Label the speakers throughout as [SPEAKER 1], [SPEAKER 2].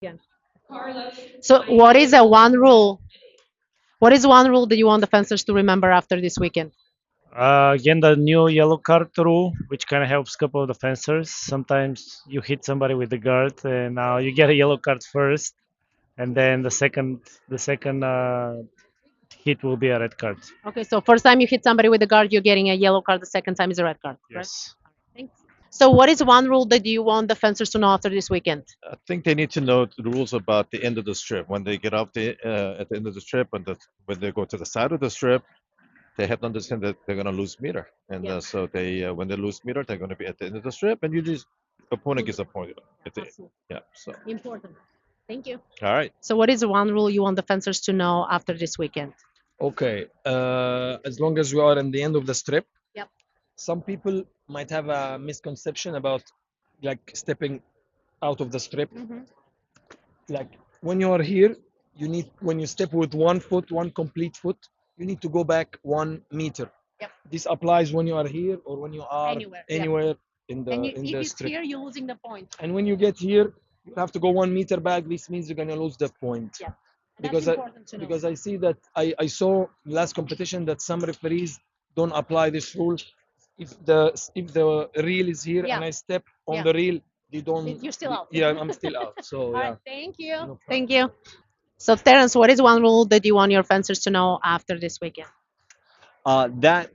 [SPEAKER 1] Again. So, what is a one rule? What is one rule that you want the fencers to remember after this weekend?
[SPEAKER 2] Again, the new yellow card rule, which kind of helps a couple of the fencers. Sometimes you hit somebody with the guard, and now you get a yellow card first, and then the second hit will be a red card.
[SPEAKER 1] Okay, so first time you hit somebody with the guard, you're getting a yellow card. The second time is a red card, right?
[SPEAKER 2] Yes.
[SPEAKER 1] Thanks. So, what is one rule that you want the fencers to know after this weekend?
[SPEAKER 3] I think they need to know the rules about the end of the strip. When they get off at the end of the strip, and when they go to the side of the strip, they have to understand that they're going to lose meter, and
[SPEAKER 1] Yeah.
[SPEAKER 3] so they when they lose meter, they're going to be at the end of the strip, and usually opponent gets a point.
[SPEAKER 1] Absolutely.
[SPEAKER 3] Yeah. So
[SPEAKER 1] Important. Thank you.
[SPEAKER 3] all right.
[SPEAKER 1] So, what is one rule you want the fencers to know after this weekend?
[SPEAKER 4] Okay, as long as we are in the end of the strip,
[SPEAKER 1] Yep.
[SPEAKER 4] some people might have a misconception about like stepping out of the strip. Like when you are here, when you step with one foot, one complete foot, you need to go back 1 meter.
[SPEAKER 1] Yep.
[SPEAKER 4] This applies when you are here or when you are
[SPEAKER 1] Anywhere, yeah.
[SPEAKER 4] anywhere in the
[SPEAKER 1] And you,
[SPEAKER 4] in
[SPEAKER 1] if
[SPEAKER 4] the
[SPEAKER 1] it's
[SPEAKER 4] strip.
[SPEAKER 1] here, you're losing the point.
[SPEAKER 4] And when you get here, you have to go 1 meter back. This means you're gonna lose the point.
[SPEAKER 1] Yeah. That's
[SPEAKER 4] Because
[SPEAKER 1] important to know.
[SPEAKER 4] because I see that I saw last competition that some referees don't apply this rule. If the reel is here
[SPEAKER 1] Yeah.
[SPEAKER 4] and I step on
[SPEAKER 1] Yeah.
[SPEAKER 4] the reel, they don't.
[SPEAKER 1] You're still out.
[SPEAKER 4] Yeah, I'm still out. So
[SPEAKER 1] All
[SPEAKER 4] yeah.
[SPEAKER 1] right, thank you.
[SPEAKER 4] No problem.
[SPEAKER 1] Thank you. So, Terence, what is one rule that you want your fencers to know after this weekend?
[SPEAKER 5] That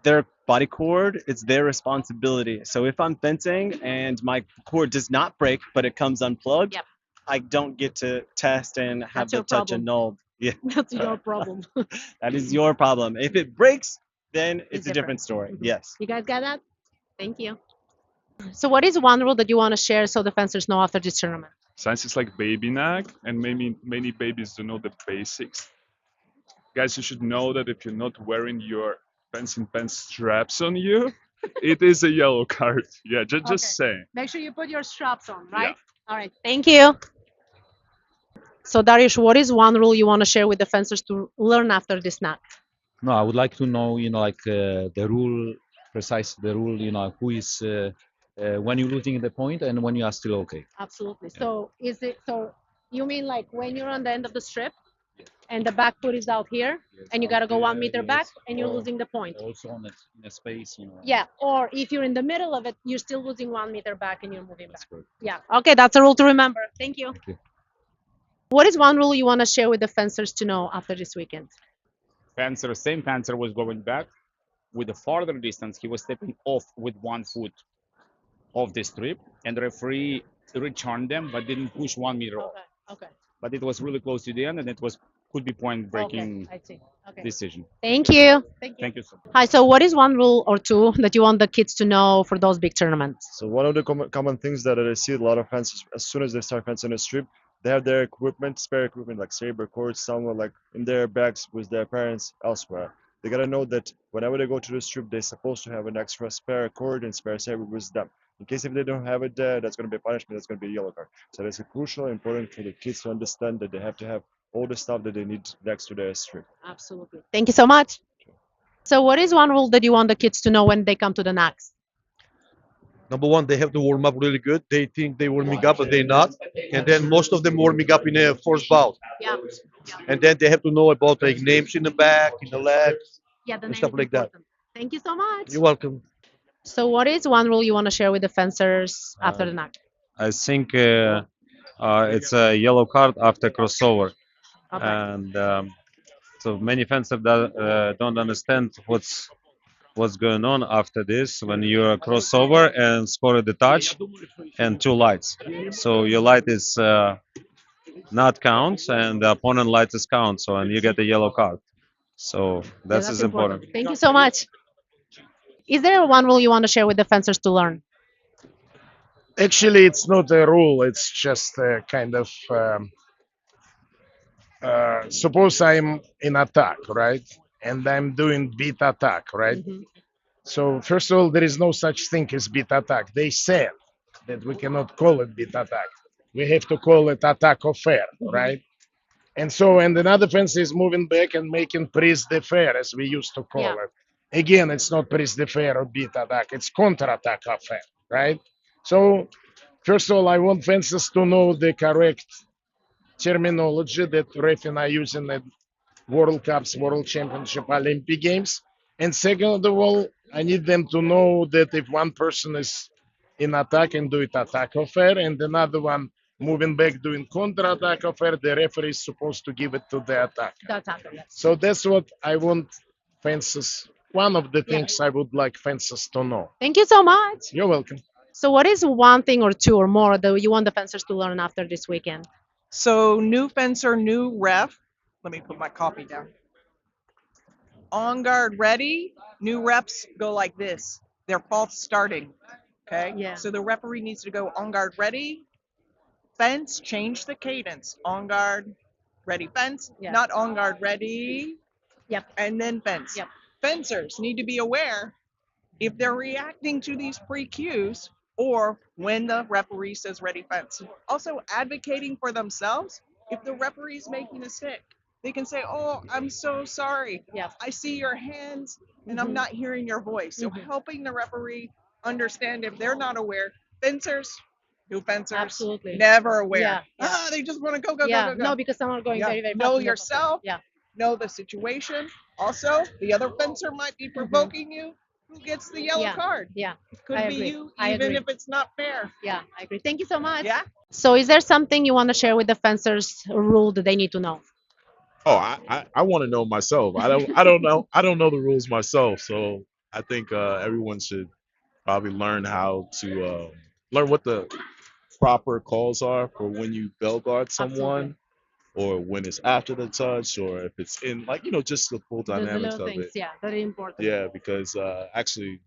[SPEAKER 5] their body cord, it's their responsibility. So if I'm fencing and my cord does not break, but it comes unplugged,
[SPEAKER 1] Yep.
[SPEAKER 5] I don't get to test and have
[SPEAKER 1] That's
[SPEAKER 5] the
[SPEAKER 1] your
[SPEAKER 5] touch
[SPEAKER 1] problem.
[SPEAKER 5] annulled. Yeah,
[SPEAKER 1] That's your problem.
[SPEAKER 5] that is your problem. If it breaks, then
[SPEAKER 1] It's
[SPEAKER 5] it's a
[SPEAKER 1] different.
[SPEAKER 5] different story.
[SPEAKER 1] Mhm.
[SPEAKER 5] Yes.
[SPEAKER 1] You guys got that? Thank you. So, what is one rule that you want to share so the fencers know after this tournament?
[SPEAKER 6] Science is like baby nag, and maybe many babies don't know the basics. Guys, you should know that if you're not wearing your fencing pants straps on you, it is a yellow card. Yeah, just saying.
[SPEAKER 1] Make sure you put your straps on,
[SPEAKER 6] right?
[SPEAKER 1] All right. Thank you. So, Darius, what is one rule you want to share with the fencers to learn after this night?
[SPEAKER 7] No, I would like to know, like the rule, precise the rule, who is when you're losing the point and when you are still okay.
[SPEAKER 1] Absolutely. So, is it so? You mean like when you're on the end of the strip and the back foot is out here and you got to go 1 meter back and you're losing the point?
[SPEAKER 7] Also on in a space,
[SPEAKER 1] Yeah. Or if you're in the middle of it, you're still losing 1 meter back and you're moving back.
[SPEAKER 7] That's correct.
[SPEAKER 1] Yeah. Okay, that's a rule to remember. Thank you.
[SPEAKER 7] Thank you.
[SPEAKER 1] What is one rule you want to share with the fencers to know after this weekend?
[SPEAKER 8] Same fencer was going back with a farther distance. He was stepping off with 1 foot off the strip, and the referee returned them, but didn't push 1 meter off.
[SPEAKER 1] Okay.
[SPEAKER 8] But it was really close to the end, and it could be point breaking
[SPEAKER 1] I see. Okay.
[SPEAKER 8] decision.
[SPEAKER 1] Thank you.
[SPEAKER 8] Thank you so much.
[SPEAKER 1] Hi. So, what is one rule or two that you want the kids to know for those big tournaments?
[SPEAKER 9] So one of the common things that I see a lot of fencers, as soon as they start fencing a strip, they have their equipment, spare equipment like Saber cords, somewhere like in their bags with their parents elsewhere. They gotta know that whenever they go to the strip, they're supposed to have an extra spare cord and spare Saber with them. In case if they don't have it there, that's gonna be a punishment. That's gonna be a yellow card. So it's crucial, important for the kids to understand that they have to have all the stuff that they need next to their strip.
[SPEAKER 1] Absolutely. Thank you so much. So, what is one rule that you want the kids to know when they come to the NACS?
[SPEAKER 10] Number one, they have to warm up really good. They think they warming up, but they're not. And then most of them warming up in a first bout.
[SPEAKER 1] Yeah.
[SPEAKER 10] And then they have to know about like names in the back, in the legs,
[SPEAKER 1] Yeah, the
[SPEAKER 10] and
[SPEAKER 1] name
[SPEAKER 10] stuff
[SPEAKER 1] is
[SPEAKER 10] like that.
[SPEAKER 1] important. Thank you so much.
[SPEAKER 10] You're welcome.
[SPEAKER 1] So, what is one rule you want to share with the fencers after the NACS?
[SPEAKER 11] I think it's a yellow card after crossover,
[SPEAKER 1] Okay.
[SPEAKER 11] and so many fencers don't understand what's going on after this when you crossover and score the touch and two lights. So your light is not counts and the opponent light is count. So and you get a yellow card. So that's is important.
[SPEAKER 1] Thank you so much. Is there one rule you want to share with the fencers to learn?
[SPEAKER 12] Actually, it's not a rule. It's just a kind of suppose I'm in attack, right? And I'm doing beat attack, right? So first of all, there is no such thing as beat attack. They said that we cannot call it beat attack. We have to call it attack of fair, right? And so, and another fence is moving back and making prise de fair, as we used to call it. Again, it's not prise de fair or beat attack. It's counter attack of fair, right? So first of all, I want fences to know the correct terminology that ref and I use in the World Cups, World Championship, Olympic Games. And second of all, I need them to know that if one person is in attack and do it attack affair, and another one moving back doing counter attack affair, the referee is supposed to give it to the attacker.
[SPEAKER 1] The attacker, yes.
[SPEAKER 12] So that's what I want fences. One of the
[SPEAKER 1] Yeah.
[SPEAKER 12] things I would like fences to know.
[SPEAKER 1] Thank you so much.
[SPEAKER 12] You're welcome.
[SPEAKER 1] So, what is one thing or two or more that you want the fencers to learn after this weekend?
[SPEAKER 13] So new fencer, new ref. Let me put my coffee down. On guard ready. New reps go like this. They're false starting. Okay.
[SPEAKER 1] Yeah.
[SPEAKER 13] So the referee needs to go on guard ready. Fence. Change the cadence. On guard ready. Fence.
[SPEAKER 1] Yeah.
[SPEAKER 13] Not on guard ready.
[SPEAKER 1] Yep.
[SPEAKER 13] And then fence.
[SPEAKER 1] Yep.
[SPEAKER 13] Fencers need to be aware if they're reacting to these pre cues or when the referee says ready fence. Also advocating for themselves. If the referee's making a stick, they can say, "Oh, I'm so sorry.
[SPEAKER 1] Yeah.
[SPEAKER 13] I see your hands and I'm not hearing your voice." So helping the referee understand if they're not aware. Fencers, new fencers,
[SPEAKER 1] Absolutely.
[SPEAKER 13] never aware.
[SPEAKER 1] Yeah, yeah.
[SPEAKER 13] They just want to go,
[SPEAKER 1] Yeah,
[SPEAKER 13] go, go.
[SPEAKER 1] no, because some are going
[SPEAKER 13] Yeah.
[SPEAKER 1] very, very fast.
[SPEAKER 13] Know
[SPEAKER 1] and they're
[SPEAKER 13] yourself.
[SPEAKER 1] Yeah.
[SPEAKER 13] Know the situation. Also, the other fencer might be provoking you. Who gets the yellow
[SPEAKER 1] Yeah.
[SPEAKER 13] card?
[SPEAKER 1] Yeah.
[SPEAKER 13] It could
[SPEAKER 1] I
[SPEAKER 13] be
[SPEAKER 1] agree.
[SPEAKER 13] you,
[SPEAKER 1] I
[SPEAKER 13] even
[SPEAKER 1] agree.
[SPEAKER 13] if it's not fair.
[SPEAKER 1] Yeah, I agree. Thank you so much.
[SPEAKER 13] Yeah.
[SPEAKER 1] So, is there something you want to share with the fencers rule that they need to know?
[SPEAKER 14] Oh, I want to know myself. I don't know the rules myself. So I think everyone should probably learn how to learn what the proper calls are for when you bell guard someone, or when it's after the touch, or if it's in, like, just the full
[SPEAKER 1] The
[SPEAKER 14] dynamics
[SPEAKER 1] little
[SPEAKER 14] of
[SPEAKER 1] things,
[SPEAKER 14] it.
[SPEAKER 1] yeah, very important.
[SPEAKER 14] Yeah, because actually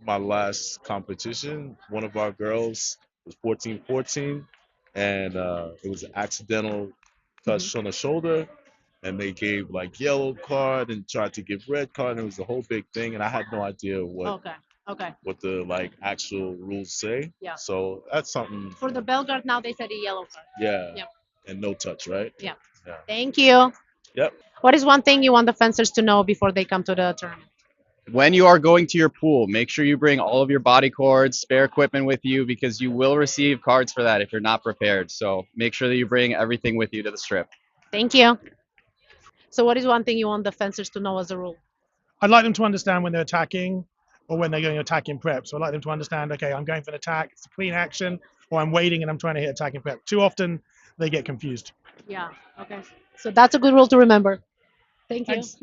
[SPEAKER 14] my last competition, one of our girls was 14-14, and it was an accidental touch on the shoulder, and they gave like yellow card and tried to give red card, and it was a whole big thing, and I had no idea
[SPEAKER 1] Okay. Okay.
[SPEAKER 14] what the like actual rules say.
[SPEAKER 1] Yeah.
[SPEAKER 14] So that's something.
[SPEAKER 1] For the Belgrade now, they said a yellow card.
[SPEAKER 14] Yeah.
[SPEAKER 1] Yeah.
[SPEAKER 14] And no touch, right?
[SPEAKER 1] Yeah.
[SPEAKER 14] Yeah.
[SPEAKER 1] Thank you.
[SPEAKER 14] Yep.
[SPEAKER 1] What is one thing you want the fencers to know before they come to the tournament?
[SPEAKER 5] When you are going to your pool, make sure you bring all of your body cords, spare equipment with you, because you will receive cards for that if you're not prepared. So make sure that you bring everything with you to the strip.
[SPEAKER 1] Thank you. So, what is one thing you want the fencers to know as a rule?
[SPEAKER 15] I'd like them to understand when they're attacking or when they're going to attack in prep. So I'd like them to understand, okay, I'm going for an attack, it's a clean action, or I'm waiting and I'm trying to hit attack in prep. Too often they get confused.
[SPEAKER 1] Yeah. Okay. So that's a good rule to remember. Thank you.
[SPEAKER 15] Thanks.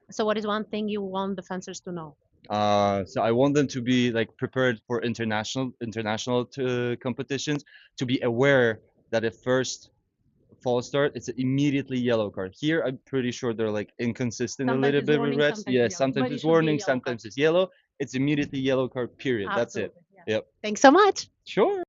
[SPEAKER 1] So, what is one thing you want the fencers to know?
[SPEAKER 16] So I want them to be like prepared for international competitions, to be aware that if first false start, it's immediately yellow card. Here, I'm pretty sure they're like inconsistent
[SPEAKER 1] Sometimes
[SPEAKER 16] a little
[SPEAKER 1] it's
[SPEAKER 16] bit
[SPEAKER 1] warning,
[SPEAKER 16] with refs.
[SPEAKER 1] sometimes
[SPEAKER 16] Yeah,
[SPEAKER 1] it's yellow,
[SPEAKER 16] sometimes
[SPEAKER 1] but it
[SPEAKER 16] it's
[SPEAKER 1] should be a
[SPEAKER 16] warning,
[SPEAKER 1] yellow
[SPEAKER 16] sometimes it's yellow. It's immediately yellow card. Period. That's it.
[SPEAKER 1] Absolutely.
[SPEAKER 16] Yep.
[SPEAKER 1] Thanks so much.
[SPEAKER 16] Sure.